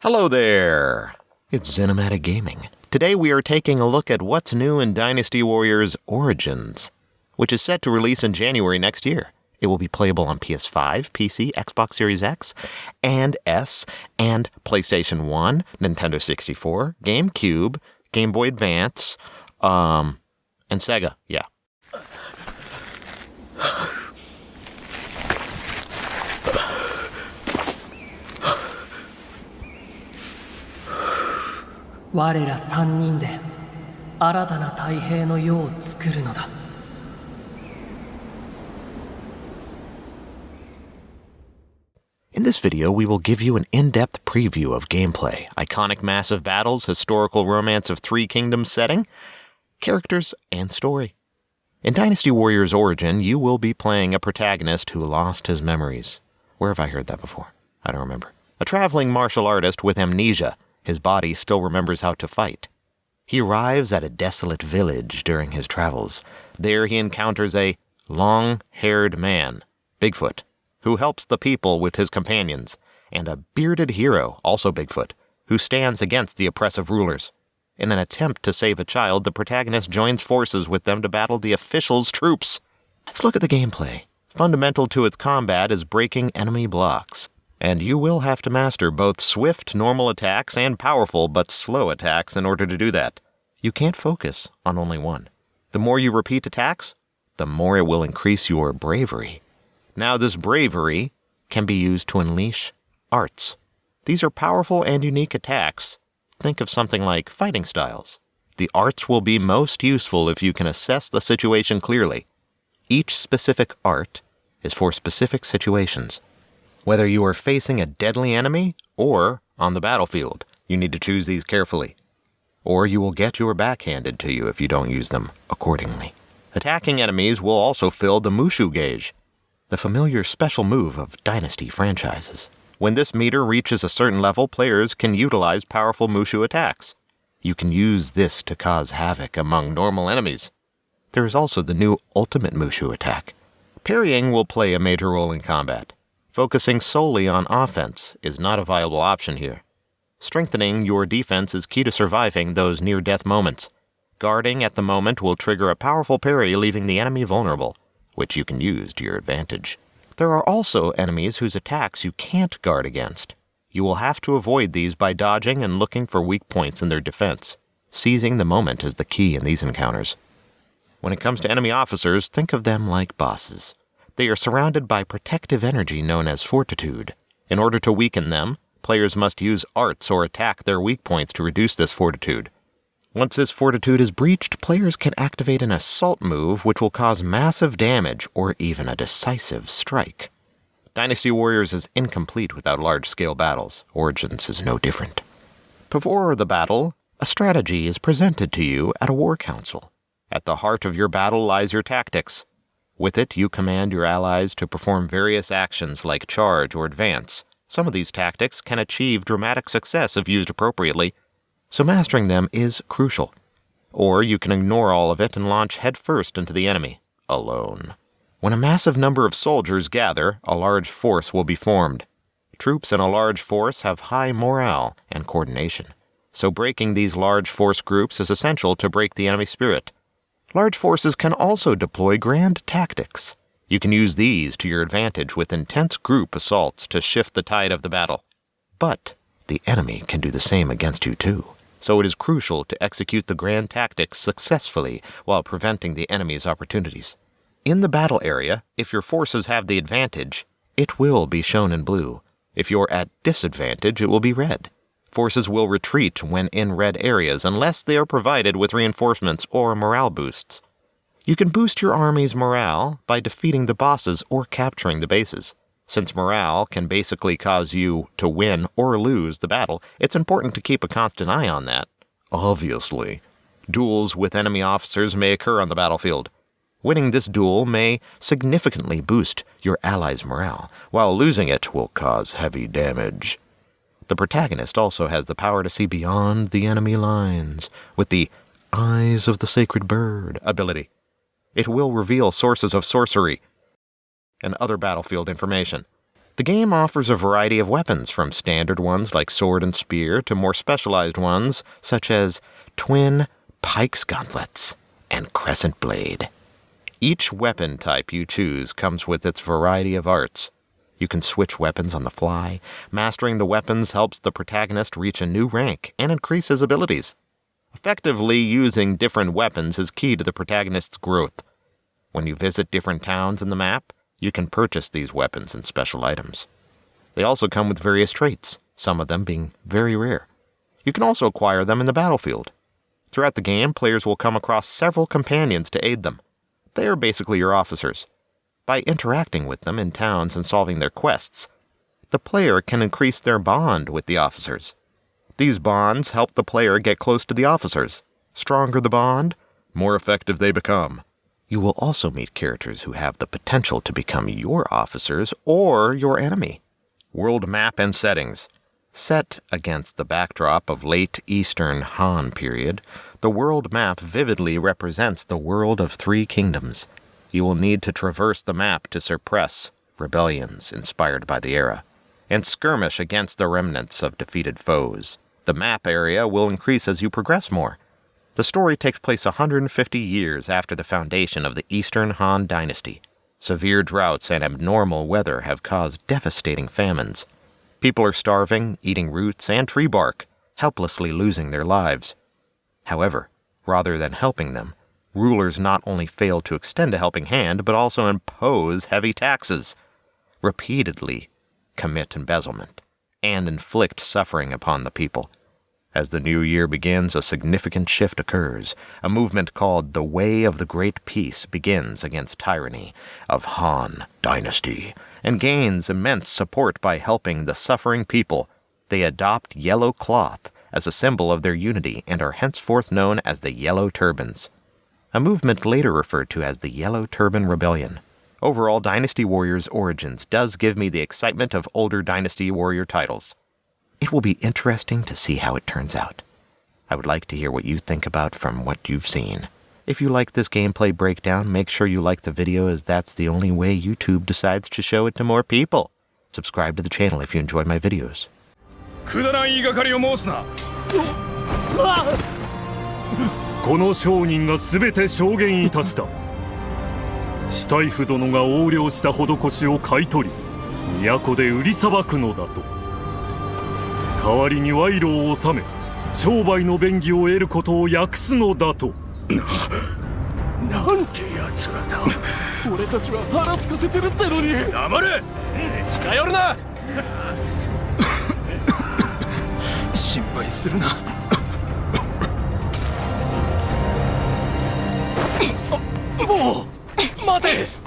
Hello there! It's Cinematic Gaming. Today we are taking a look at what's new in Dynasty Warriors Origins, which is set to release in January next year. It will be playable on PS5, PC, Xbox Series X, and S, and PlayStation 1, Nintendo 64, GameCube, Game Boy Advance, and Sega, yeah. In this video, we will give you an in-depth preview of gameplay, iconic massive battles, historical romance of Three Kingdoms setting, characters, and story. In Dynasty Warriors Origin, you will be playing a protagonist who lost his memories. Where have I heard that before? I don't remember. A traveling martial artist with amnesia. His body still remembers how to fight. He arrives at a desolate village during his travels. There he encounters a long-haired man, Bigfoot, who helps the people with his companions, and a bearded hero, also Bigfoot, who stands against the oppressive rulers. In an attempt to save a child, the protagonist joins forces with them to battle the officials' troops. Let's look at the gameplay. Fundamental to its combat is breaking enemy blocks, and you will have to master both swift, normal attacks and powerful but slow attacks in order to do that. You can't focus on only one. The more you repeat attacks, the more it will increase your bravery. Now, this bravery can be used to unleash arts. These are powerful and unique attacks. Think of something like fighting styles. The arts will be most useful if you can assess the situation clearly. Each specific art is for specific situations. Whether you are facing a deadly enemy or on the battlefield, you need to choose these carefully. Or you will get your back handed to you if you don't use them accordingly. Attacking enemies will also fill the Mushu gauge, the familiar special move of Dynasty franchises. When this meter reaches a certain level, players can utilize powerful Mushu attacks. You can use this to cause havoc among normal enemies. There is also the new Ultimate Mushu attack. Parrying will play a major role in combat. Focusing solely on offense is not a viable option here. Strengthening your defense is key to surviving those near-death moments. Guarding at the moment will trigger a powerful parry, leaving the enemy vulnerable, which you can use to your advantage. There are also enemies whose attacks you can't guard against. You will have to avoid these by dodging and looking for weak points in their defense. Seizing the moment is the key in these encounters. When it comes to enemy officers, think of them like bosses. They are surrounded by protective energy known as fortitude. In order to weaken them, players must use arts or attack their weak points to reduce this fortitude. Once this fortitude is breached, players can activate an assault move which will cause massive damage or even a decisive strike. Dynasty Warriors is incomplete without large-scale battles. Origins is no different. Before the battle, a strategy is presented to you at a war council. At the heart of your battle lies your tactics. With it, you command your allies to perform various actions like charge or advance. Some of these tactics can achieve dramatic success if used appropriately, so mastering them is crucial. Or you can ignore all of it and launch headfirst into the enemy, alone. When a massive number of soldiers gather, a large force will be formed. Troops in a large force have high morale and coordination, so breaking these large force groups is essential to break the enemy spirit. Large forces can also deploy grand tactics. You can use these to your advantage with intense group assaults to shift the tide of the battle. But the enemy can do the same against you too, so it is crucial to execute the grand tactics successfully while preventing the enemy's opportunities. In the battle area, if your forces have the advantage, it will be shown in blue. If you're at disadvantage, it will be red. Forces will retreat when in red areas unless they are provided with reinforcements or morale boosts. You can boost your army's morale by defeating the bosses or capturing the bases. Since morale can basically cause you to win or lose the battle, it's important to keep a constant eye on that. Obviously. Duels with enemy officers may occur on the battlefield. Winning this duel may significantly boost your allies' morale, while losing it will cause heavy damage. The protagonist also has the power to see beyond the enemy lines with the Eyes of the Sacred Bird ability. It will reveal sources of sorcery and other battlefield information. The game offers a variety of weapons, from standard ones like sword and spear to more specialized ones such as twin pike's gauntlets and crescent blade. Each weapon type you choose comes with its variety of arts. You can switch weapons on the fly. Mastering the weapons helps the protagonist reach a new rank and increase his abilities. Effectively using different weapons is key to the protagonist's growth. When you visit different towns in the map, you can purchase these weapons and special items. They also come with various traits, some of them being very rare. You can also acquire them in the battlefield. Throughout the game, players will come across several companions to aid them. They are basically your officers. By interacting with them in towns and solving their quests, the player can increase their bond with the officers. These bonds help the player get close to the officers. Stronger the bond, more effective they become. You will also meet characters who have the potential to become your officers or your enemy. World map and settings. Set against the backdrop of late Eastern Han period, the world map vividly represents the world of three kingdoms. You will need to traverse the map to suppress rebellions inspired by the era, and skirmish against the remnants of defeated foes. The map area will increase as you progress more. The story takes place 150 years after the foundation of the Eastern Han Dynasty. Severe droughts and abnormal weather have caused devastating famines. People are starving, eating roots and tree bark, helplessly losing their lives. However, rather than helping them, rulers not only fail to extend a helping hand, but also impose heavy taxes, repeatedly commit embezzlement, and inflict suffering upon the people. As the new year begins, a significant shift occurs. A movement called the Way of the Great Peace begins against tyranny of Han Dynasty and gains immense support by helping the suffering people. They adopt yellow cloth as a symbol of their unity and are henceforth known as the Yellow Turbans, a movement later referred to as the Yellow Turban Rebellion. Overall, Dynasty Warriors Origins does give me the excitement of older Dynasty Warrior titles. It will be interesting to see how it turns out. I would like to hear what you think about from what you've seen. If you like this gameplay breakdown, make sure you like the video, as that's the only way YouTube decides to show it to more people. Subscribe to the channel if you enjoy my videos. くだらん言いがかりを申すな。この商人がすべて証言いたした。シュタイフ殿が横領した施しを買い取り、都で売りさばくのだと。代わりに賄賂を納め、商売の便宜を得ることを訳すのだと。なんてやつらだ。俺たちは腹つかせてるってのに。黙れ。近寄るな。心配するな。もう待て。